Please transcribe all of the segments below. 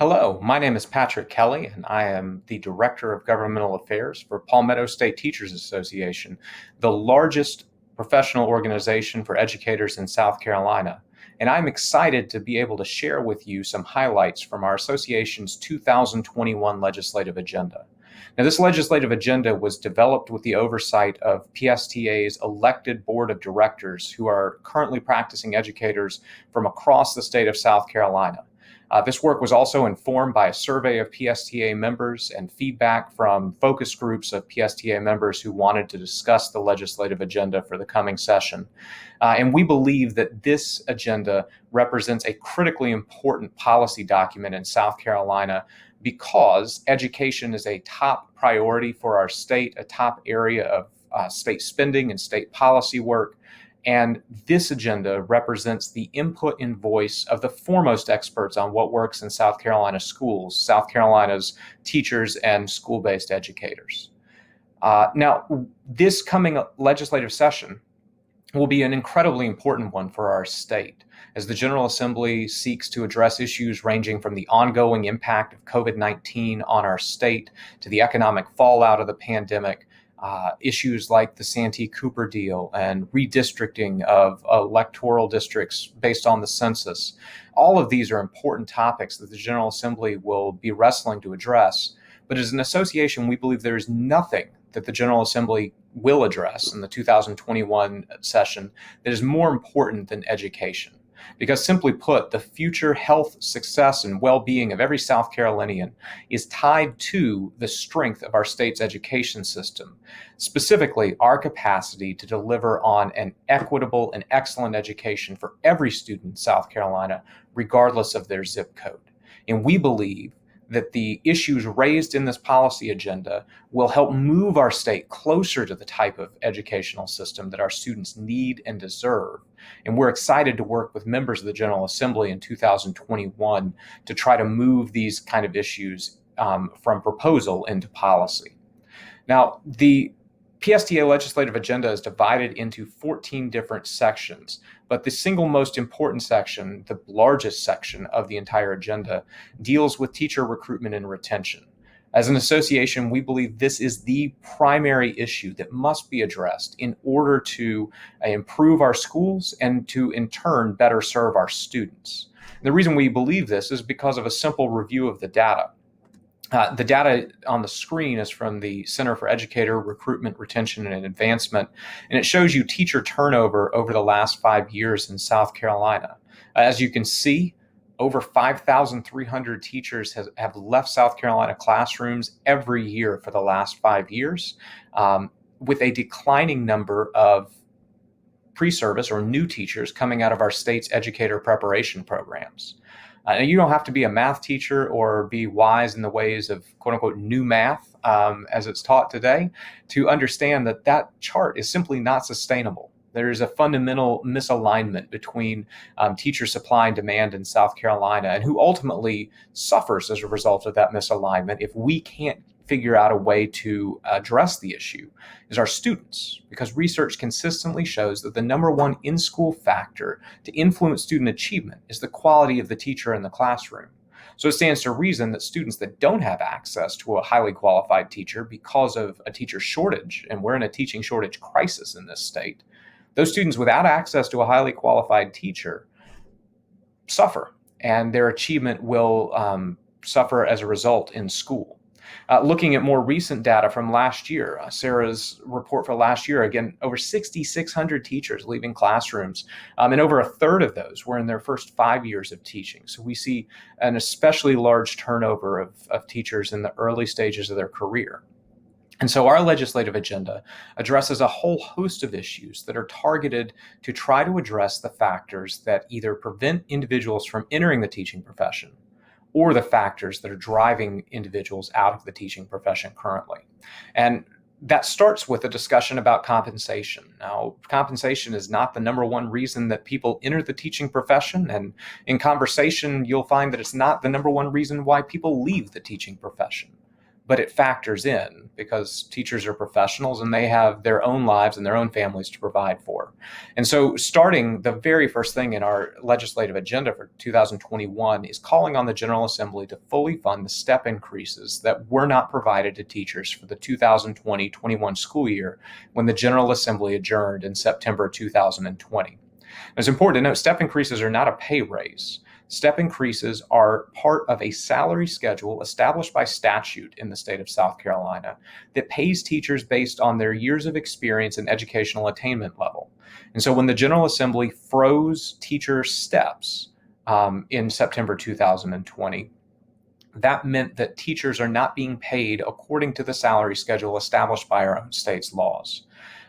Hello, my name is Patrick Kelly, and I am the Director of Governmental Affairs for Palmetto State Teachers Association, the largest professional organization for educators in South Carolina. And I'm excited to be able to share with you some highlights from our association's 2021 legislative agenda. Now, this legislative agenda was developed with the oversight of PSTA's elected board of directors, who are currently practicing educators from across the state of South Carolina. This work was also informed by a survey of PSTA members and feedback from focus groups of PSTA members who wanted to discuss the legislative agenda for the coming session. And we believe that this agenda represents a critically important policy document in South Carolina because education is a top priority for our state, a top area of state spending and state policy work. And this agenda represents the input and voice of the foremost experts on what works in South Carolina schools, South Carolina's teachers and school-based educators. Now, this coming legislative session will be an incredibly important one for our state, as the General Assembly seeks to address issues ranging from the ongoing impact of COVID-19 on our state to the economic fallout of the pandemic. Issues like the Santee Cooper deal and redistricting of electoral districts based on the census. All of these are important topics that the General Assembly will be wrestling to address. But as an association, we believe there is nothing that the General Assembly will address in the 2021 session that is more important than education. Because simply put, the future health, success, and well-being of every South Carolinian is tied to the strength of our state's education system, specifically our capacity to deliver on an equitable and excellent education for every student in South Carolina, regardless of their zip code. And we believe that the issues raised in this policy agenda will help move our state closer to the type of educational system that our students need and deserve. And we're excited to work with members of the General Assembly in 2021 to try to move these kind of issues from proposal into policy. Now, the PSTA legislative agenda is divided into 14 different sections, but the single most important section, the largest section of the entire agenda, deals with teacher recruitment and retention. As an association, we believe this is the primary issue that must be addressed in order to improve our schools and to, in turn, better serve our students. And the reason we believe this is because of a simple review of the data. The data on the screen is from the Center for Educator Recruitment, Retention, and Advancement, and it shows you teacher turnover over the last 5 years in South Carolina. As you can see, over 5,300 teachers have left South Carolina classrooms every year for the last 5 years, with a declining number of pre-service or new teachers coming out of our state's educator preparation programs. You don't have to be a math teacher or be wise in the ways of quote unquote new math as it's taught today to understand that that chart is simply not sustainable. There is a fundamental misalignment between teacher supply and demand in South Carolina, and who ultimately suffers as a result of that misalignment if we can't figure out a way to address the issue is our students, because research consistently shows that the number one in-school factor to influence student achievement is the quality of the teacher in the classroom. So it stands to reason that students that don't have access to a highly qualified teacher because of a teacher shortage, and we're in a teaching shortage crisis in this state, those students without access to a highly qualified teacher suffer, and their achievement will suffer as a result in school. Looking at more recent data from last year, Sarah's report for last year, again, over 6,600 teachers leaving classrooms, and over a third of those were in their first 5 years of teaching. So we see an especially large turnover of teachers in the early stages of their career. And so our legislative agenda addresses a whole host of issues that are targeted to try to address the factors that either prevent individuals from entering the teaching profession or the factors that are driving individuals out of the teaching profession currently. And that starts with a discussion about compensation. Now, compensation is not the number one reason that people enter the teaching profession, and in conversation, you'll find that it's not the number one reason why people leave the teaching profession. but it factors in because teachers are professionals and they have their own lives and their own families to provide for. And so starting the very first thing in our legislative agenda for 2021 is calling on the General Assembly to fully fund the step increases that were not provided to teachers for the 2020-21 school year when the General Assembly adjourned in September 2020. It's important to note step increases are not a pay raise. Step increases are part of a salary schedule established by statute in the state of South Carolina that pays teachers based on their years of experience and educational attainment level. And so when the General Assembly froze teacher steps in September 2020, that meant that teachers are not being paid according to the salary schedule established by our own state's laws.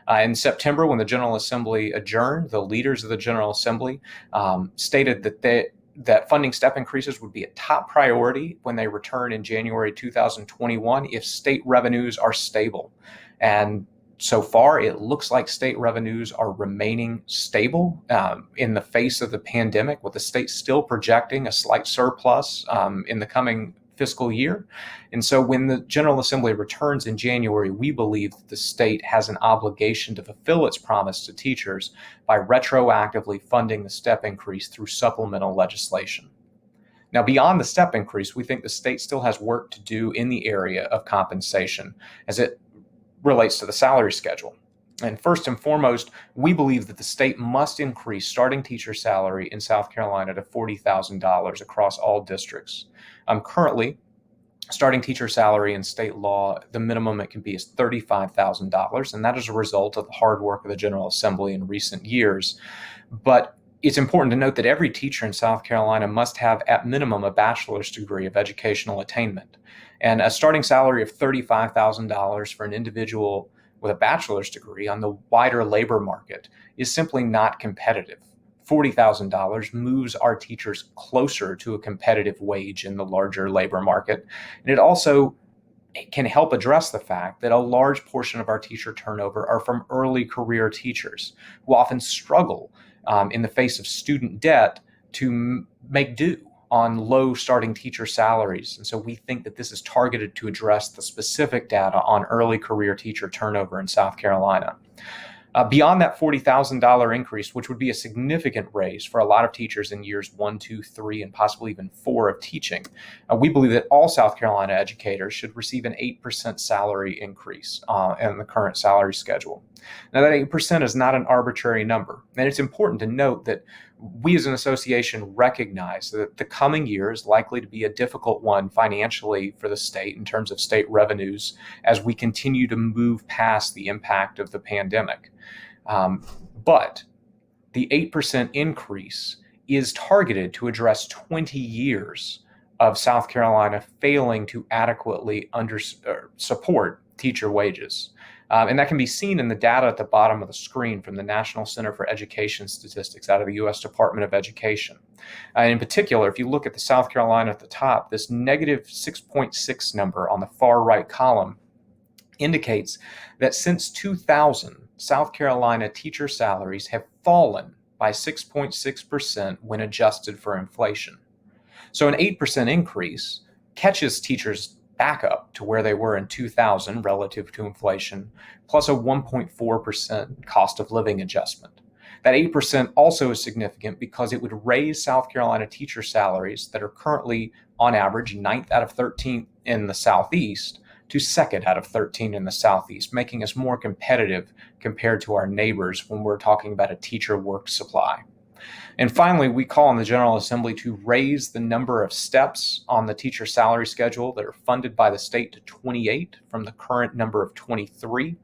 In September, when the General Assembly adjourned, the leaders of the General Assembly stated that funding step increases would be a top priority when they return in January 2021 if state revenues are stable. And so far, it looks like state revenues are remaining stable in the face of the pandemic, with the state still projecting a slight surplus in the coming fiscal year. And so when the General Assembly returns in January, we believe that the state has an obligation to fulfill its promise to teachers by retroactively funding the step increase through supplemental legislation. Now, beyond the step increase, we think the state still has work to do in the area of compensation as it relates to the salary schedule. And first and foremost, we believe that the state must increase starting teacher salary in South Carolina to $40,000 across all districts. Currently, starting teacher salary in state law, the minimum it can be is $35,000, and that is a result of the hard work of the General Assembly in recent years. But it's important to note that every teacher in South Carolina must have at minimum a bachelor's degree of educational attainment. And a starting salary of $35,000 for an individual with a bachelor's degree on the wider labor market is simply not competitive. $40,000 moves our teachers closer to a competitive wage in the larger labor market. And it also can help address the fact that a large portion of our teacher turnover are from early career teachers who often struggle in the face of student debt to make do on low starting teacher salaries. And so we think that this is targeted to address the specific data on early career teacher turnover in South Carolina. Beyond that $40,000 increase, which would be a significant raise for a lot of teachers in years 1, 2, 3, and possibly even 4 of teaching, we believe that all South Carolina educators should receive an 8% salary increase in the current salary schedule. Now, that 8% is not an arbitrary number, and it's important to note that we as an association recognize that the coming year is likely to be a difficult one financially for the state in terms of state revenues as we continue to move past the impact of the pandemic. But the 8% increase is targeted to address 20 years of South Carolina failing to adequately support teacher wages. And that can be seen in the data at the bottom of the screen from the National Center for Education Statistics out of the U.S. Department of Education. In particular, if you look at the South Carolina at the top, this negative 6.6 number on the far right column indicates that since 2000, South Carolina teacher salaries have fallen by 6.6% when adjusted for inflation. So an 8% increase catches teachers back up to where they were in 2000 relative to inflation, plus a 1.4% cost of living adjustment. That 8% also is significant because it would raise South Carolina teacher salaries that are currently, on average, 9th out of 13 in the Southeast to 2nd out of 13 in the Southeast, making us more competitive compared to our neighbors when we're talking about a teacher work supply. And finally, we call on the General Assembly to raise the number of steps on the teacher salary schedule that are funded by the state to 28 from the current number of 23.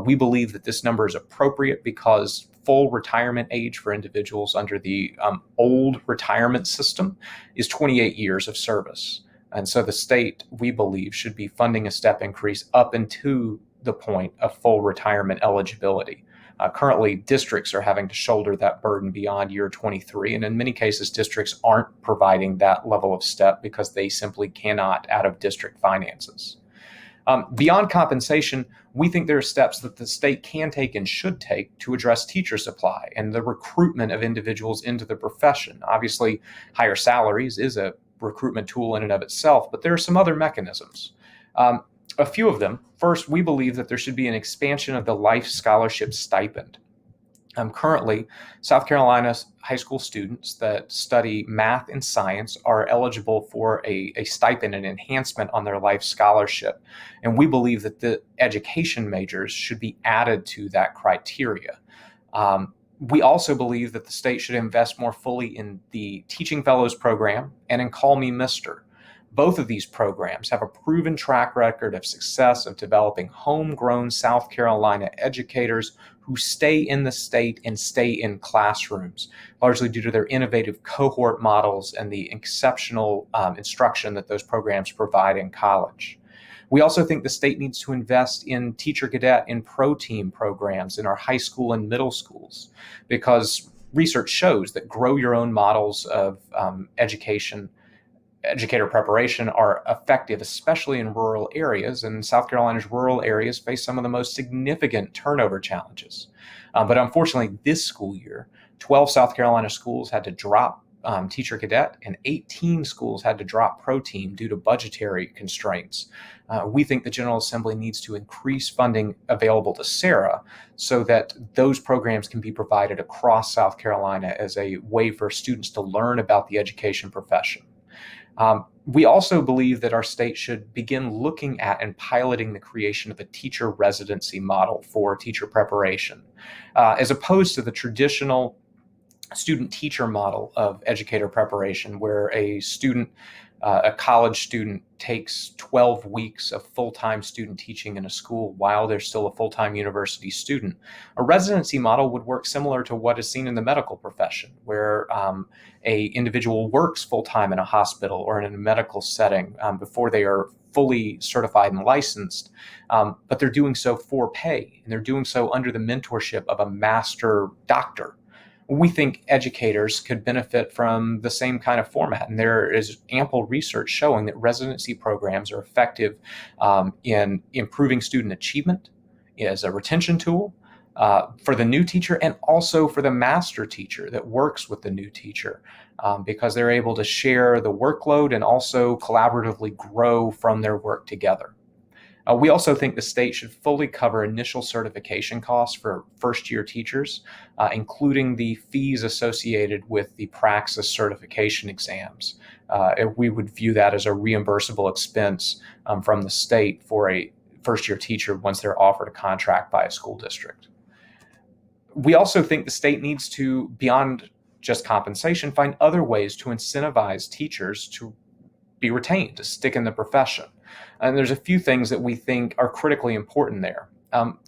We believe that this number is appropriate because full retirement age for individuals under the old retirement system is 28 years of service. And so the state, we believe, should be funding a step increase up into the point of full retirement eligibility. Currently, districts are having to shoulder that burden beyond year 23, and in many cases, districts aren't providing that level of step because they simply cannot out of district finances. Beyond compensation, we think there are steps that the state can take and should take to address teacher supply and the recruitment of individuals into the profession. Obviously, higher salaries is a recruitment tool in and of itself, but there are some other mechanisms. A few of them. First, we believe that there should be an expansion of the Life Scholarship Stipend. Currently, South Carolina's high school students that study math and science are eligible for a stipend, an enhancement on their life scholarship. And we believe that the education majors should be added to that criteria. We also believe that the state should invest more fully in the Teaching Fellows program and in Call Me Mister. Both of these programs have a proven track record of success of developing homegrown South Carolina educators who stay in the state and stay in classrooms, largely due to their innovative cohort models and the exceptional instruction that those programs provide in college. We also think the state needs to invest in teacher cadet and pro team programs in our high school and middle schools, because research shows that grow your own models of educator preparation are effective, especially in rural areas, and South Carolina's rural areas face some of the most significant turnover challenges. But unfortunately, this school year, 12 South Carolina schools had to drop teacher cadet, and 18 schools had to drop pro team due to budgetary constraints. We think the General Assembly needs to increase funding available to SARA so that those programs can be provided across South Carolina as a way for students to learn about the education profession. We also believe that our state should begin looking at and piloting the creation of a teacher residency model for teacher preparation, as opposed to the traditional student-teacher model of educator preparation, where a college student takes 12 weeks of full-time student teaching in a school while they're still a full-time university student. A residency model would work similar to what is seen in the medical profession, where a individual works full-time in a hospital or in a medical setting before they are fully certified and licensed, but they're doing so for pay, and they're doing so under the mentorship of a master doctor. We think educators could benefit from the same kind of format. And there is ample research showing that residency programs are effective in improving student achievement as a retention tool for the new teacher, and also for the master teacher that works with the new teacher, because they're able to share the workload and also collaboratively grow from their work together. We also think the state should fully cover initial certification costs for first-year teachers, including the fees associated with the Praxis certification exams. We would view that as a reimbursable expense from the state for a first-year teacher once they're offered a contract by a school district. We also think the state needs to, beyond just compensation, find other ways to incentivize teachers to be retained, to stick in the profession. And there's a few things that we think are critically important there.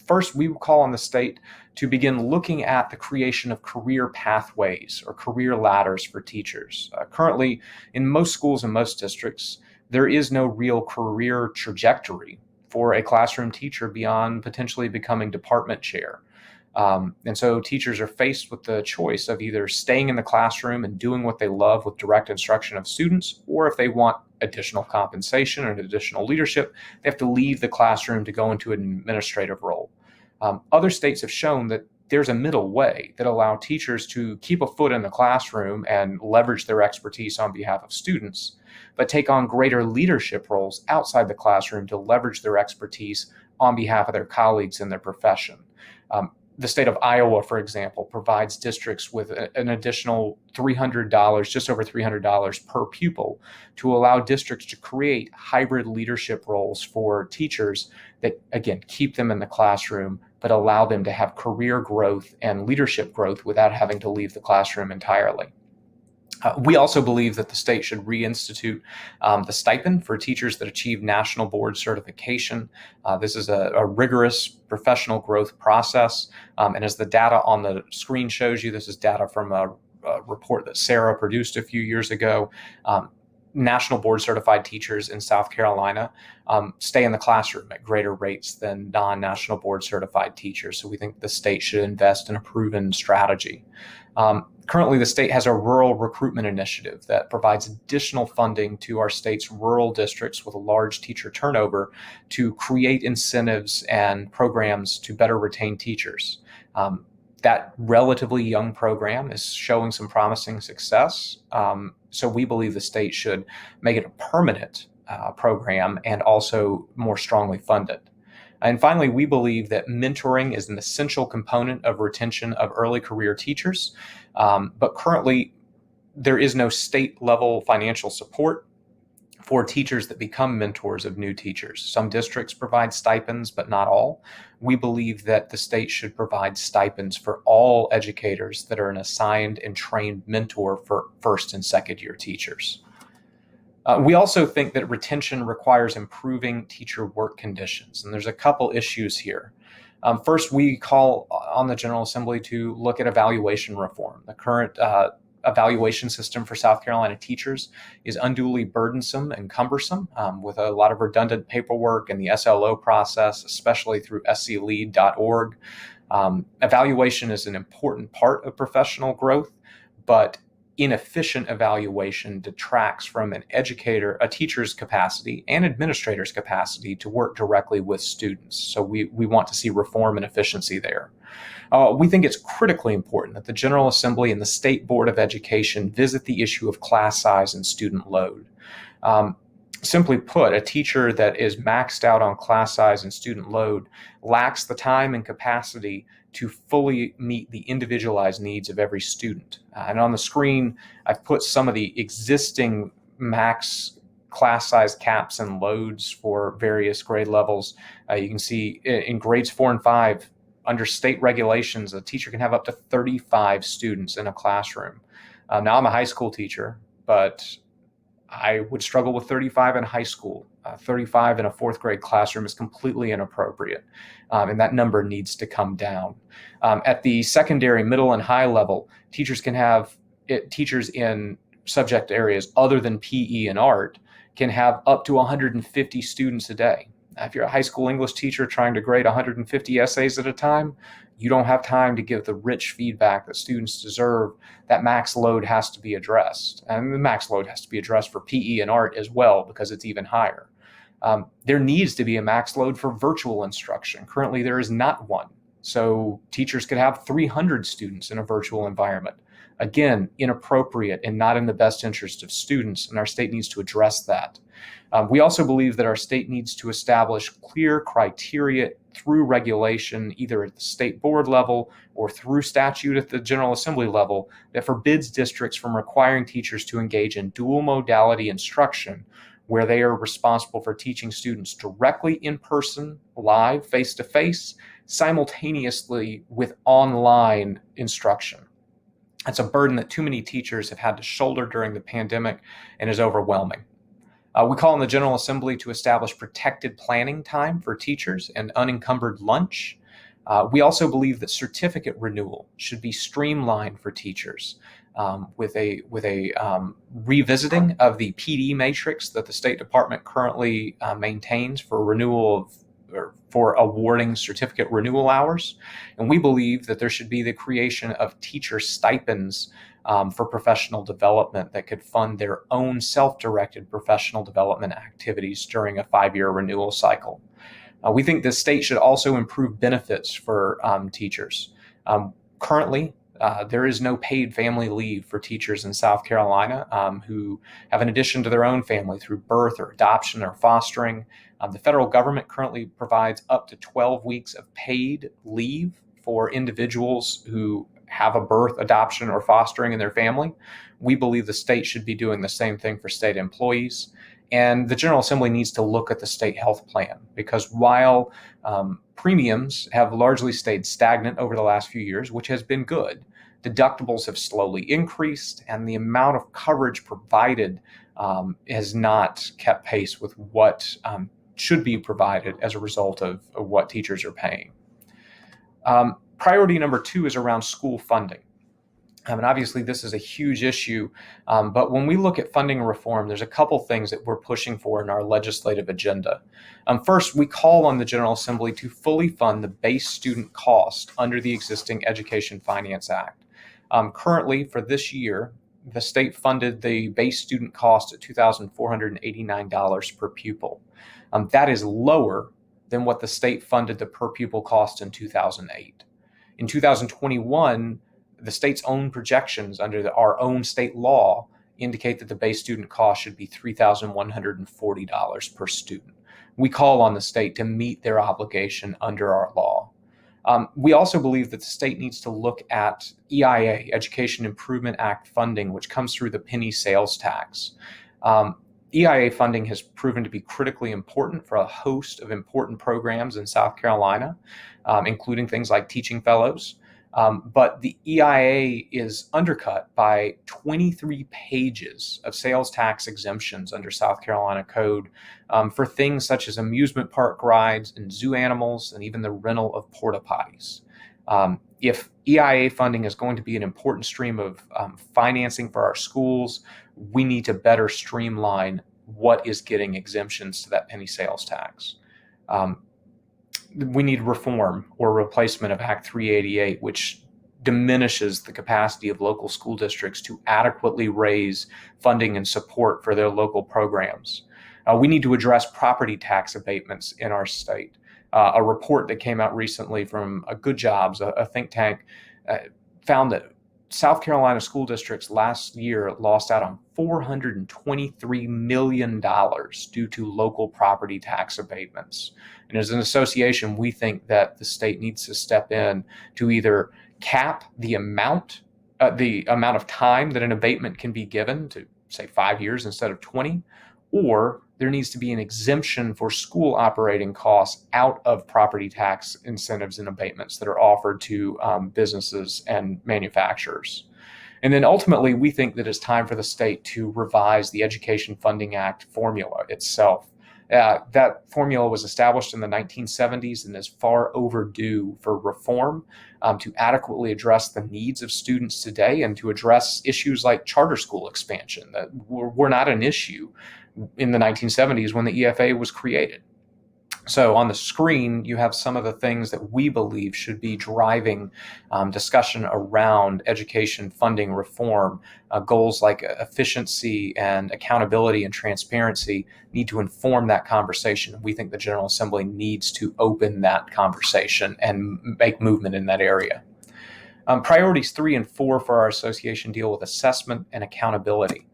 First, we would call on the state to begin looking at the creation of career pathways or career ladders for teachers. Currently, in most schools and most districts, there is no real career trajectory for a classroom teacher beyond potentially becoming department chair. And so teachers are faced with the choice of either staying in the classroom and doing what they love with direct instruction of students, or if they want additional compensation and additional leadership, they have to leave the classroom to go into an administrative role. Other states have shown that there's a middle way that allow teachers to keep a foot in the classroom and leverage their expertise on behalf of students, but take on greater leadership roles outside the classroom to leverage their expertise on behalf of their colleagues in their profession. The state of Iowa, for example, provides districts with an additional $300, just over $300 per pupil, to allow districts to create hybrid leadership roles for teachers that, again, keep them in the classroom, but allow them to have career growth and leadership growth without having to leave the classroom entirely. We also believe that the state should reinstitute the stipend for teachers that achieve national board certification. This is a rigorous professional growth process. And as the data on the screen shows you, this is data from a report that Sarah produced a few years ago. National board certified teachers in South Carolina stay in the classroom at greater rates than non-national board certified teachers. So we think the state should invest in a proven strategy. Currently, the state has a rural recruitment initiative that provides additional funding to our state's rural districts with a large teacher turnover to create incentives and programs to better retain teachers. That relatively young program is showing some promising success. So we believe the state should make it a permanent program and also more strongly funded. And finally, we believe that mentoring is an essential component of retention of early career teachers, but currently there is no state-level financial support for teachers that become mentors of new teachers. Some districts provide stipends, but not all. We believe that the state should provide stipends for all educators that are an assigned and trained mentor for first and second year teachers. We also think that retention requires improving teacher work conditions, and there's a couple issues here. First, we call on the General Assembly to look at evaluation reform. The current evaluation system for South Carolina teachers is unduly burdensome and cumbersome, with a lot of redundant paperwork in the SLO process, especially through sclead.org. Evaluation is an important part of professional growth, but inefficient evaluation detracts from a teacher's capacity and administrator's capacity to work directly with students. So we want to see reform and efficiency there. We think it's critically important that the General Assembly and the State Board of Education visit the issue of class size and student load. Simply put, a teacher that is maxed out on class size and student load lacks the time and capacity to fully meet the individualized needs of every student. And on the screen, I've put some of the existing max class size caps and loads for various grade levels. You can see in grades 4 and 5, under state regulations, a teacher can have up to 35 students in a classroom. Now, I'm a high school teacher, but I would struggle with 35 in high school. 35 in a fourth grade classroom is completely inappropriate, and that number needs to come down. At the secondary, middle, and high level, teachers in subject areas other than PE and art can have up to 150 students a day. If you're a high school English teacher trying to grade 150 essays at a time, you don't have time to give the rich feedback that students deserve. That max load has to be addressed. And the max load has to be addressed for PE and art as well, because it's even higher. There needs to be a max load for virtual instruction. Currently, there is not one. So teachers could have 300 students in a virtual environment. Again, inappropriate and not in the best interest of students, and our state needs to address that. We also believe that our state needs to establish clear criteria through regulation, either at the state board level or through statute at the General Assembly level, that forbids districts from requiring teachers to engage in dual modality instruction, where they are responsible for teaching students directly in person, live, face-to-face, simultaneously with online instruction. It's a burden that too many teachers have had to shoulder during the pandemic and is overwhelming. We call on the General Assembly to establish protected planning time for teachers and unencumbered lunch. We also believe that certificate renewal should be streamlined for teachers, with a revisiting of the PD matrix that the State Department currently maintains for renewal for awarding certificate renewal hours. And we believe that there should be the creation of teacher stipends for professional development that could fund their own self-directed professional development activities during a 5-year renewal cycle. We think the state should also improve benefits for teachers. Currently, there is no paid family leave for teachers in South Carolina who have an addition to their own family through birth or adoption or fostering. The federal government currently provides up to 12 weeks of paid leave for individuals who have a birth, adoption, or fostering in their family. We believe the state should be doing the same thing for state employees. And the General Assembly needs to look at the state health plan, because while premiums have largely stayed stagnant over the last few years, which has been good, deductibles have slowly increased, and the amount of coverage provided has not kept pace with what should be provided as a result of what teachers are paying. Priority number 2 is around school funding. And obviously this is a huge issue, but when we look at funding reform, there's a couple things that we're pushing for in our legislative agenda. First, we call on the General Assembly to fully fund the base student cost under the existing Education Finance Act. Currently, for this year, the state funded the base student cost at $2,489 per pupil. That is lower than what the state funded the per pupil cost in 2008. In 2021, the state's own projections under our own state law indicate that the base student cost should be $3,140 per student. We call on the state to meet their obligation under our law. We also believe that the state needs to look at EIA, Education Improvement Act funding, which comes through the penny sales tax. EIA funding has proven to be critically important for a host of important programs in South Carolina, including things like teaching fellows. But the EIA is undercut by 23 pages of sales tax exemptions under South Carolina Code for things such as amusement park rides and zoo animals and even the rental of porta potties. If EIA funding is going to be an important stream of financing for our schools, we need to better streamline what is getting exemptions to that penny sales tax. We need reform or replacement of Act 388, which diminishes the capacity of local school districts to adequately raise funding and support for their local programs. We need to address property tax abatements in our state. A report that came out recently from Good Jobs, a think tank, found that South Carolina school districts last year lost out on $423 million due to local property tax abatements. And as an association, we think that the state needs to step in to either cap the amount of time that an abatement can be given to, say, 5 years instead of 20, or there needs to be an exemption for school operating costs out of property tax incentives and abatements that are offered to businesses and manufacturers. And then ultimately, we think that it's time for the state to revise the Education Funding Act formula itself. That formula was established in the 1970s and is far overdue for reform to adequately address the needs of students today and to address issues like charter school expansion that were not an issue in the 1970s when the EFA was created. So on the screen, you have some of the things that we believe should be driving discussion around education funding reform. Goals like efficiency and accountability and transparency need to inform that conversation. We think the General Assembly needs to open that conversation and make movement in that area. Priorities 3 and 4 for our association deal with assessment and accountability.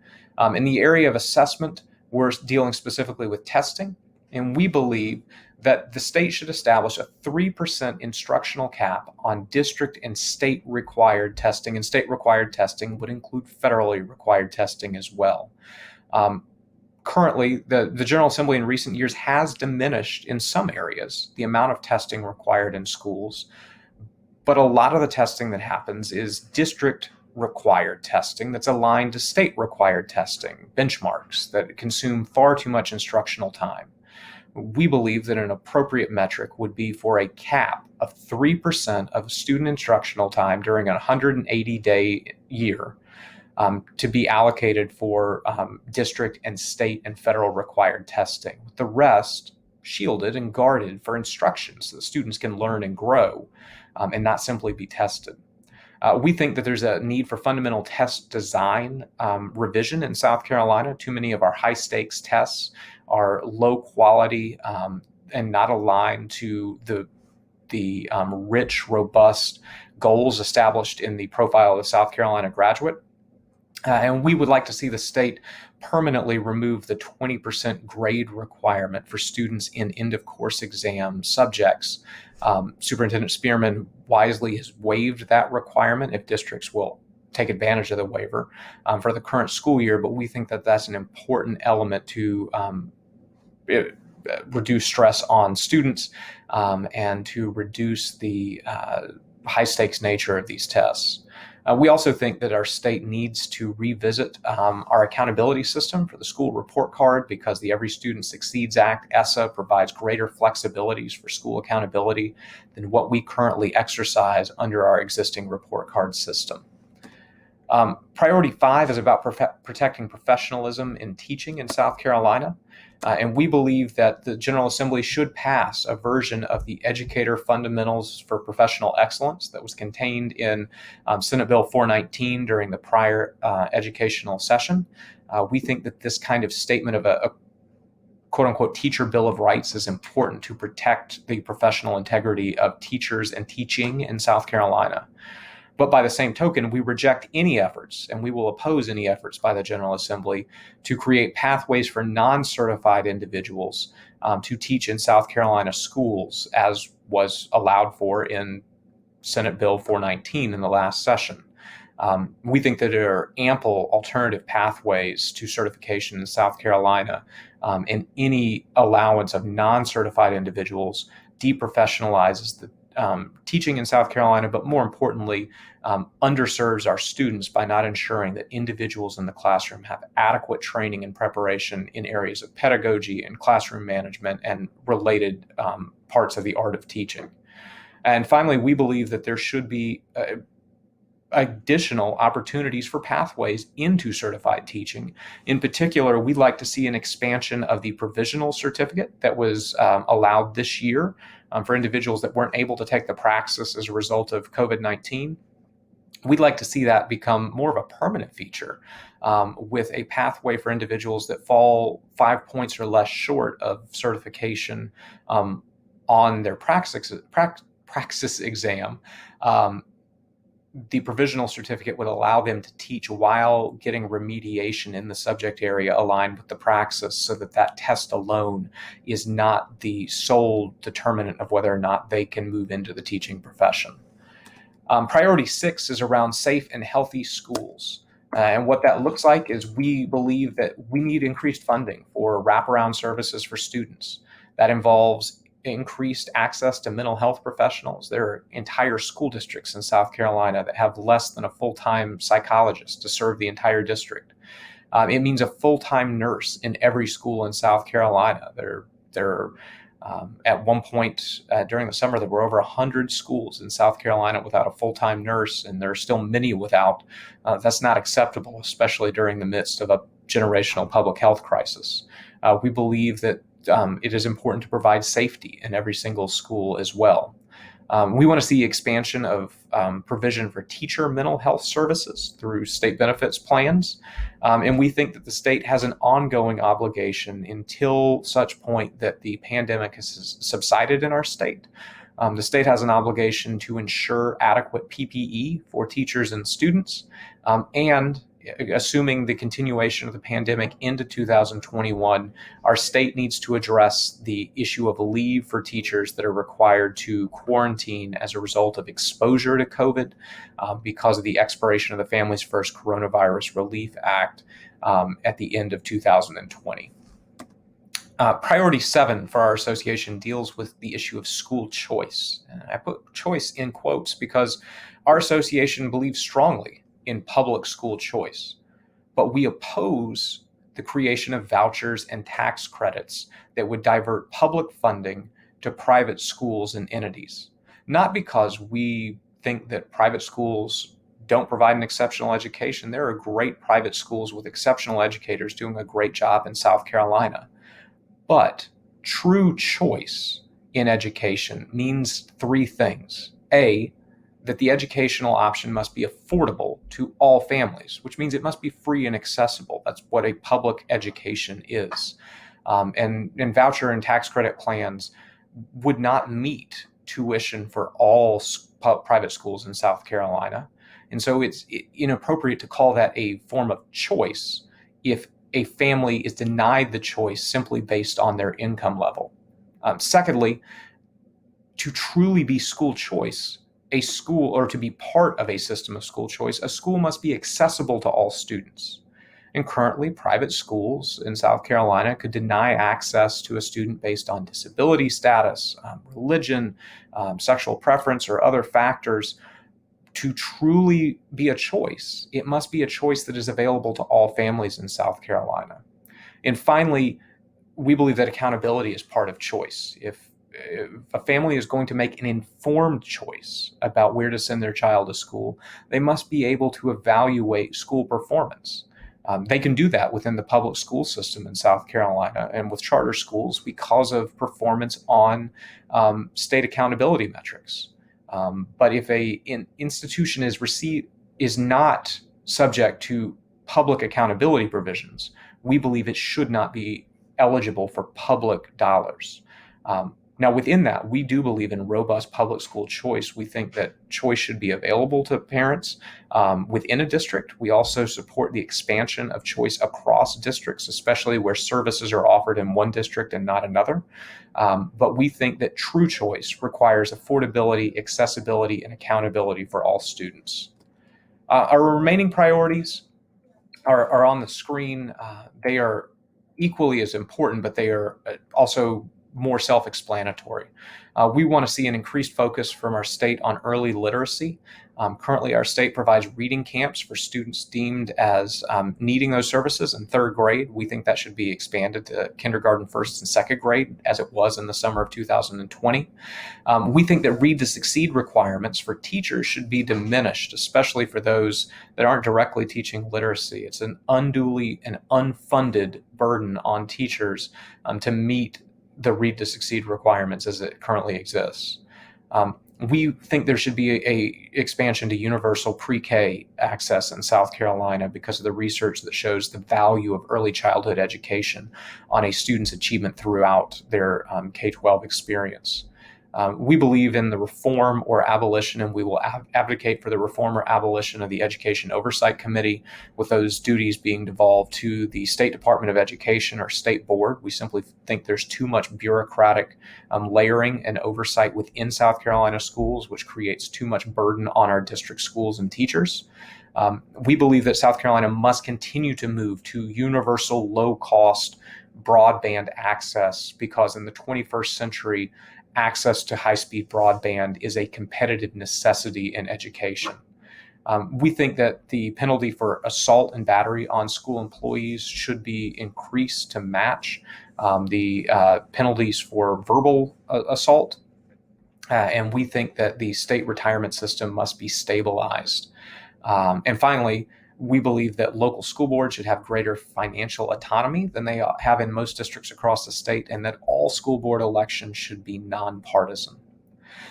In the area of assessment, we're dealing specifically with testing, and we believe that the state should establish a 3% instructional cap on district and state required testing, and state required testing would include federally required testing as well. Currently, the General Assembly in recent years has diminished in some areas the amount of testing required in schools, but a lot of the testing that happens is district required testing that's aligned to state required testing, benchmarks that consume far too much instructional time. We believe that an appropriate metric would be for a cap of 3% of student instructional time during a 180-day year to be allocated for district and state and federal required testing. The rest shielded and guarded for instruction so that students can learn and grow and not simply be tested. We think that there's a need for fundamental test design revision in South Carolina. Too many of our high-stakes tests are low quality and not aligned to the rich, robust goals established in the profile of the South Carolina graduate. And we would like to see the state permanently remove the 20% grade requirement for students in end-of-course exam subjects. Superintendent Spearman wisely has waived that requirement if districts will take advantage of the waiver for the current school year, but we think that that's an important element to reduce stress on students and to reduce the high-stakes nature of these tests. We also think that our state needs to revisit our accountability system for the school report card because the Every Student Succeeds Act, ESSA, provides greater flexibilities for school accountability than what we currently exercise under our existing report card system. Priority 5 is about protecting professionalism in teaching in South Carolina. And we believe that the General Assembly should pass a version of the Educator Fundamentals for Professional Excellence that was contained in Senate Bill 419 during the prior educational session. We think that this kind of statement of a quote-unquote teacher bill of rights is important to protect the professional integrity of teachers and teaching in South Carolina. But by the same token, we reject any efforts, and we will oppose any efforts by the General Assembly to create pathways for non-certified individuals to teach in South Carolina schools, as was allowed for in Senate Bill 419 in the last session. We think that there are ample alternative pathways to certification in South Carolina, and any allowance of non-certified individuals deprofessionalizes the teaching in South Carolina, but more importantly, underserves our students by not ensuring that individuals in the classroom have adequate training and preparation in areas of pedagogy and classroom management and related parts of the art of teaching. And finally, we believe that there should be additional opportunities for pathways into certified teaching. In particular, we'd like to see an expansion of the provisional certificate that was allowed this year for individuals that weren't able to take the praxis as a result of COVID-19. We'd like to see that become more of a permanent feature with a pathway for individuals that fall 5 points or less short of certification on their praxis exam. The provisional certificate would allow them to teach while getting remediation in the subject area aligned with the praxis, so that that test alone is not the sole determinant of whether or not they can move into the teaching profession. Priority 6 is around safe and healthy schools. And what that looks like is we believe that we need increased funding for wraparound services for students. That involves increased access to mental health professionals. There are entire school districts in South Carolina that have less than a full-time psychologist to serve the entire district. It means a full-time nurse in every school in South Carolina. At one point during the summer, there were over 100 schools in South Carolina without a full-time nurse, and there are still many without. That's not acceptable, especially during the midst of a generational public health crisis. We believe that it is important to provide safety in every single school as well. We want to see expansion of provision for teacher mental health services through state benefits plans. And we think that the state has an ongoing obligation until such point that the pandemic has subsided in our state. The state has an obligation to ensure adequate PPE for teachers and students, and assuming the continuation of the pandemic into 2021, our state needs to address the issue of leave for teachers that are required to quarantine as a result of exposure to COVID because of the expiration of the Families First Coronavirus Relief Act at the end of 2020. Priority 7 for our association deals with the issue of school choice. And I put choice in quotes because our association believes strongly in public school choice, but we oppose the creation of vouchers and tax credits that would divert public funding to private schools and entities. Not because we think that private schools don't provide an exceptional education. There are great private schools with exceptional educators doing a great job in South Carolina. But true choice in education means 3 things. A, that the educational option must be affordable to all families, which means it must be free and accessible. That's what a public education is. And voucher and tax credit plans would not meet tuition for all private schools in South Carolina. And so it's inappropriate to call that a form of choice if a family is denied the choice simply based on their income level. Secondly, to truly be school choice, a school, or to be part of a system of school choice, a school must be accessible to all students. And currently, private schools in South Carolina could deny access to a student based on disability status, religion, sexual preference, or other factors. To truly be a choice, it must be a choice that is available to all families in South Carolina. And finally, we believe that accountability is part of choice. If a family is going to make an informed choice about where to send their child to school, they must be able to evaluate school performance. They can do that within the public school system in South Carolina and with charter schools because of performance on state accountability metrics. But if an institution is not subject to public accountability provisions, we believe it should not be eligible for public dollars. Now, within that, we do believe in robust public school choice. We think that choice should be available to parents within a district. We also support the expansion of choice across districts, especially where services are offered in one district and not another. But we think that true choice requires affordability, accessibility, and accountability for all students. Our remaining priorities are on the screen. They are equally as important, but they are also more self-explanatory. We want to see an increased focus from our state on early literacy. Currently, our state provides reading camps for students deemed as needing those services in third grade. We think that should be expanded to kindergarten, first, and second grade, as it was in the summer of 2020. We think that Read to Succeed requirements for teachers should be diminished, especially for those that aren't directly teaching literacy. It's an unduly and unfunded burden on teachers to meet the Read to Succeed requirements as it currently exists. We think there should be a expansion to universal pre-K access in South Carolina because of the research that shows the value of early childhood education on a student's achievement throughout their K-12 experience. We believe in the reform or abolition, and we will advocate for the reform or abolition of the Education Oversight Committee, with those duties being devolved to the State Department of Education or State Board. We simply think there's too much bureaucratic layering and oversight within South Carolina schools, which creates too much burden on our district schools and teachers. We believe that South Carolina must continue to move to universal, low-cost broadband access, because in the 21st century, access to high-speed broadband is a competitive necessity in education. We think that the penalty for assault and battery on school employees should be increased to match the penalties for verbal assault. And we think that the state retirement system must be stabilized. And finally, we believe that local school boards should have greater financial autonomy than they have in most districts across the state, and that all school board elections should be nonpartisan.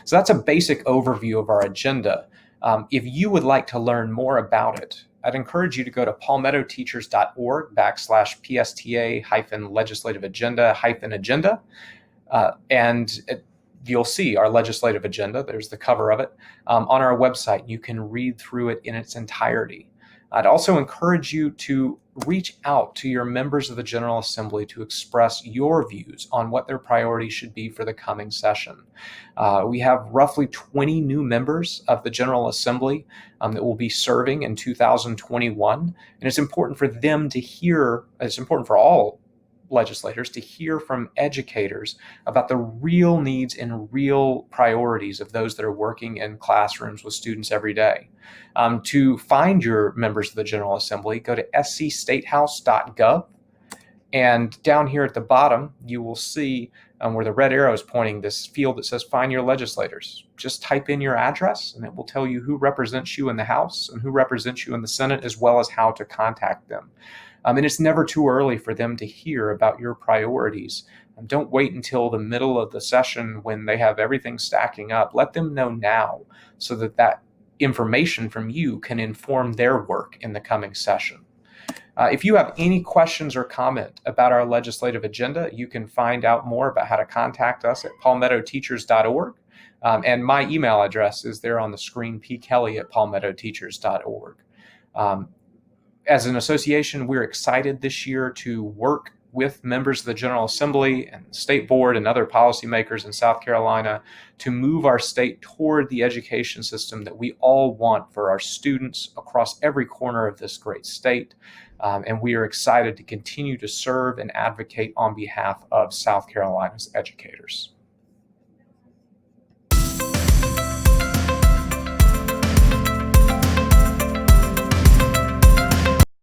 So that's a basic overview of our agenda. If you would like to learn more about it, I'd encourage you to go to palmettoteachers.org/PSTA-legislative agenda, and you'll see our legislative agenda. There's the cover of it on our website. You can read through it in its entirety. I'd also encourage you to reach out to your members of the General Assembly to express your views on what their priorities should be for the coming session. We have roughly 20 new members of the General Assembly that will be serving in 2021, and it's important for them to hear, it's important for all legislators to hear from educators about the real needs and real priorities of those that are working in classrooms with students every day. To find your members of the General Assembly, go to scstatehouse.gov, and down here at the bottom, you will see where the red arrow is pointing, this field that says Find Your Legislators. Just type in your address, and it will tell you who represents you in the House and who represents you in the Senate, as well as how to contact them. And it's never too early for them to hear about your priorities. Don't wait until the middle of the session when they have everything stacking up. Let them know now so that that information from you can inform their work in the coming session. If you have any questions or comment about our legislative agenda, you can find out more about how to contact us at palmettoteachers.org. And my email address is there on the screen, pkelly@palmettoteachers.org. As an association, we're excited this year to work with members of the General Assembly and the State Board and other policymakers in South Carolina to move our state toward the education system that we all want for our students across every corner of this great state. And we are excited to continue to serve and advocate on behalf of South Carolina's educators.